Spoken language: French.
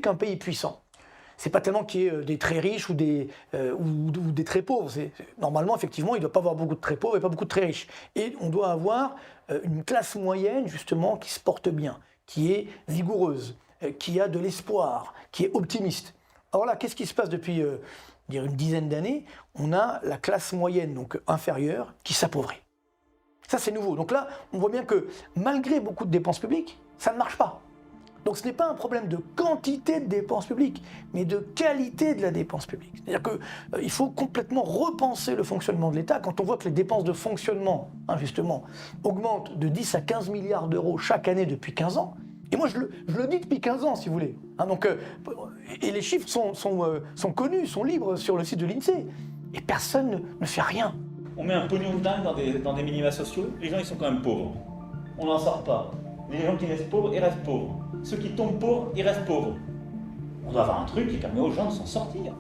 qu'un pays puissant, c'est pas tellement qu'il y ait des très riches ou des très pauvres. Normalement, effectivement, il ne doit pas avoir beaucoup de très pauvres et pas beaucoup de très riches. Et on doit avoir une classe moyenne, justement, qui se porte bien, qui est vigoureuse, qui a de l'espoir, qui est optimiste. Alors là, qu'est-ce qui se passe depuis une dizaine d'années? On a la classe moyenne, donc inférieure, qui s'appauvrit. Ça, c'est nouveau. Donc là, on voit bien que malgré beaucoup de dépenses publiques, ça ne marche pas. Donc ce n'est pas un problème de quantité de dépenses publiques, mais de qualité de la dépense publique. C'est-à-dire qu'il faut complètement repenser le fonctionnement de l'État. Quand on voit que les dépenses de fonctionnement, justement, augmentent de 10 à 15 milliards d'euros chaque année depuis 15 ans, et moi je le dis depuis 15 ans, si vous voulez. Et les chiffres sont connus, sont libres sur le site de l'INSEE, et personne ne fait rien. On met un pognon de dingue dans des minima sociaux, les gens ils sont quand même pauvres. On n'en sort pas. Les gens qui restent pauvres, ils restent pauvres. Ceux qui tombent pauvres, ils restent pauvres. On doit avoir un truc qui permet aux gens de s'en sortir.